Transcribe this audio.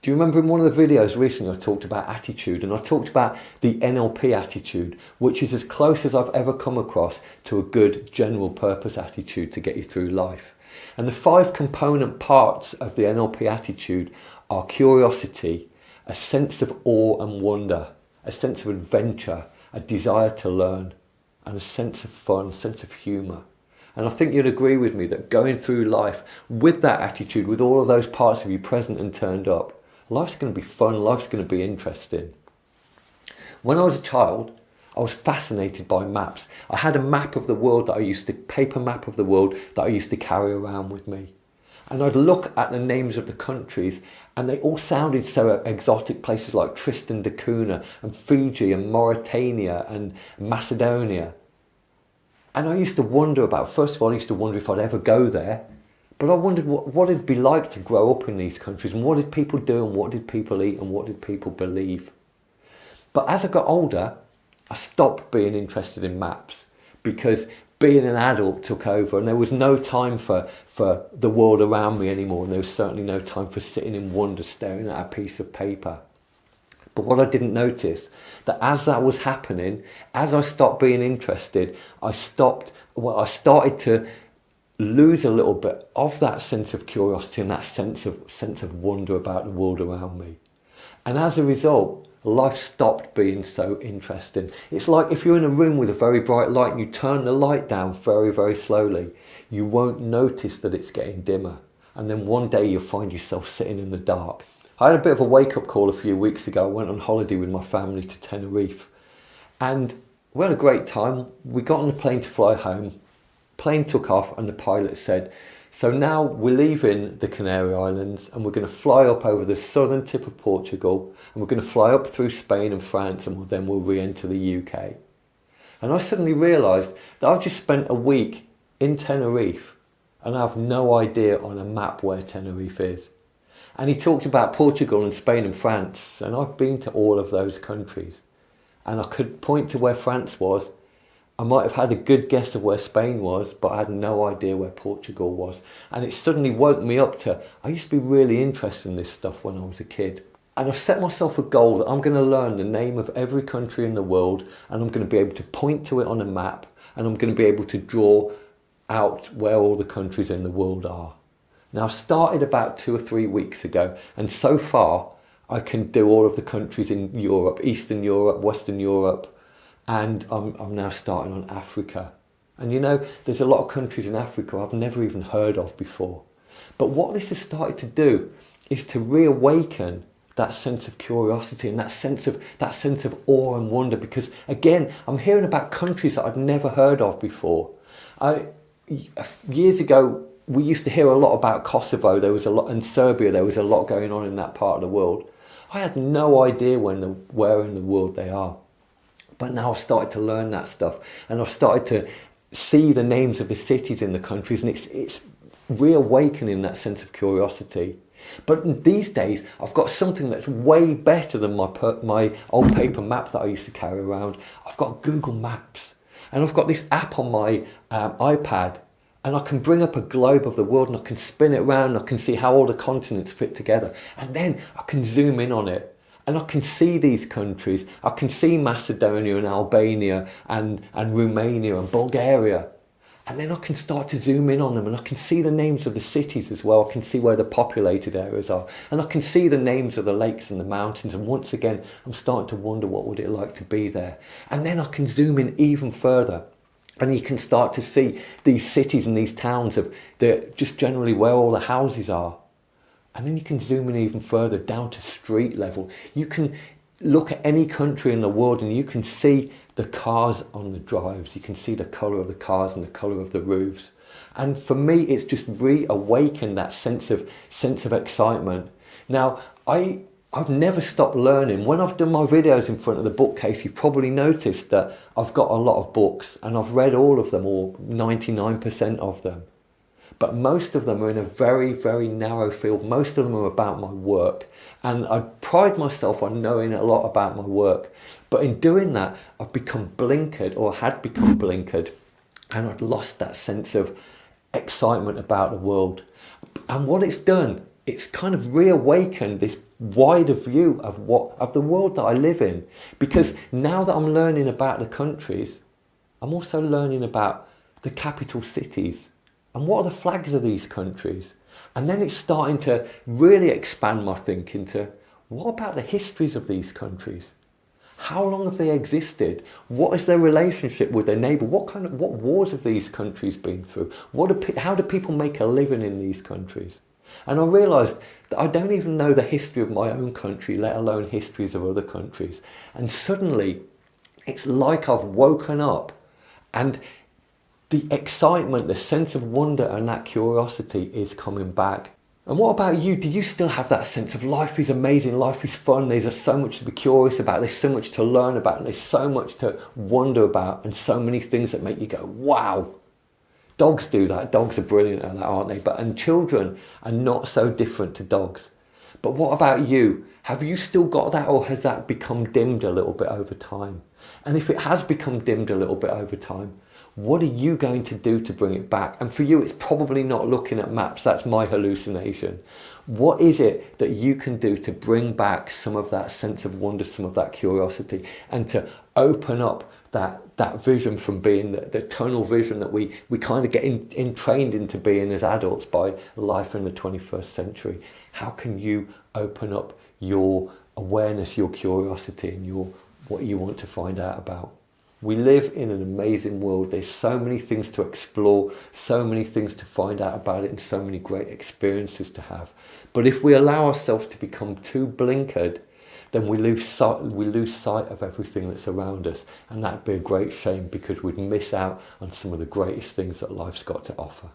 Do you remember in one of the videos recently I talked about attitude, and I talked about the NLP attitude, which is as close as I've ever come across to a good general purpose attitude to get you through life. And the 5 component parts of the NLP attitude are curiosity, a sense of awe and wonder, a sense of adventure, a desire to learn, and a sense of fun, a sense of humour. And I think you'd agree with me that going through life with that attitude, with all of those parts of you present and turned up, life's going to be fun, life's going to be interesting. When I was a child, I was fascinated by maps. I had a map of the world paper map of the world that I used to carry around with me. And I'd look at the names of the countries and they all sounded so exotic, places like Tristan da Cunha and Fiji and Mauritania and Macedonia. And I used to wonder first of all, I used to wonder if I'd ever go there. But I wondered what it'd be like to grow up in these countries, and what did people do, and what did people eat, and what did people believe. But as I got older, I stopped being interested in maps because being an adult took over, and there was no time for the world around me anymore, and there was certainly no time for sitting in wonder staring at a piece of paper. But what I didn't notice, that as that was happening, as I stopped being interested, I started to lose a little bit of that sense of curiosity and that sense of wonder about the world around me. And as a result, life stopped being so interesting. It's like if you're in a room with a very bright light and you turn the light down very, very slowly, you won't notice that it's getting dimmer. And then one day you'll find yourself sitting in the dark. I had a bit of a wake-up call a few weeks ago. I went on holiday with my family to Tenerife. And we had a great time. We got on the plane to fly home. Plane took off and the pilot said, so now we're leaving the Canary Islands and we're going to fly up over the southern tip of Portugal and we're going to fly up through Spain and France and then we'll re-enter the UK. And I suddenly realised that I've just spent a week in Tenerife and I have no idea on a map where Tenerife is. And he talked about Portugal and Spain and France, and I've been to all of those countries. And I could point to where France was. I might have had a good guess of where Spain was, but I had no idea where Portugal was. And it suddenly woke me up to, I used to be really interested in this stuff when I was a kid. And I've set myself a goal that I'm going to learn the name of every country in the world, and I'm going to be able to point to it on a map, and I'm going to be able to draw out where all the countries in the world are. Now, I started about 2 or 3 weeks ago, and so far I can do all of the countries in Europe, Eastern Europe, Western Europe, and I'm now starting on Africa. And you know, there's a lot of countries in Africa I've never even heard of before. But what this has started to do is to reawaken that sense of curiosity and that sense of awe and wonder, because again, I'm hearing about countries that I'd never heard of before. Years ago, we used to hear a lot about Kosovo, there was a lot, and Serbia, there was a lot going on in that part of the world. I had no idea where in the world they are. But now I've started to learn that stuff, and I've started to see the names of the cities in the countries, and it's reawakening that sense of curiosity. But these days, I've got something that's way better than my old paper map that I used to carry around. I've got Google Maps, and I've got this app on my iPad, and I can bring up a globe of the world and I can spin it around and I can see how all the continents fit together. And then I can zoom in on it and I can see these countries. I can see Macedonia and Albania and Romania and Bulgaria. And then I can start to zoom in on them and I can see the names of the cities as well. I can see where the populated areas are. And I can see the names of the lakes and the mountains. And once again, I'm starting to wonder what would it like to be there. And then I can zoom in even further. And you can start to see these cities and these towns of just generally where all the houses are. And then you can zoom in even further down to street level. You can look at any country in the world and you can see the cars on the drives. You can see the colour of the cars and the colour of the roofs. And for me, it's just reawakened that sense of excitement. Now, I've never stopped learning. When I've done my videos in front of the bookcase, you've probably noticed that I've got a lot of books and I've read all of them, or 99% of them. But most of them are in a very, very narrow field. Most of them are about my work. And I pride myself on knowing a lot about my work. But in doing that, I've become blinkered, or had become blinkered, and I'd lost that sense of excitement about the world. And what it's done, it's kind of reawakened this wider view of the world that I live in. Because now that I'm learning about the countries, I'm also learning about the capital cities and what are the flags of these countries. And then it's starting to really expand my thinking to, what about the histories of these countries? How long have they existed? What is their relationship with their neighbour? What wars have these countries been through? How do people make a living in these countries? And I realised that I don't even know the history of my own country, let alone histories of other countries. And suddenly, it's like I've woken up, and the excitement, the sense of wonder and that curiosity is coming back. And what about you? Do you still have that sense of life is amazing, life is fun, there's so much to be curious about, there's so much to learn about, there's so much to wonder about, and so many things that make you go, wow. Dogs do that. Dogs are brilliant at that, aren't they? And children are not so different to dogs. But what about you? Have you still got that, or has that become dimmed a little bit over time? And if it has become dimmed a little bit over time, what are you going to do to bring it back? And for you, it's probably not looking at maps. That's my hallucination. What is it that you can do to bring back some of that sense of wonder, some of that curiosity, and to open up that vision from being the tunnel vision that we kind of get entrained into being as adults by life in the 21st century? How can you open up your awareness, your curiosity, and what you want to find out about? We live in an amazing world. There's so many things to explore, so many things to find out about it, and so many great experiences to have. But if we allow ourselves to become too blinkered, then we lose sight of everything that's around us. And that'd be a great shame, because we'd miss out on some of the greatest things that life's got to offer.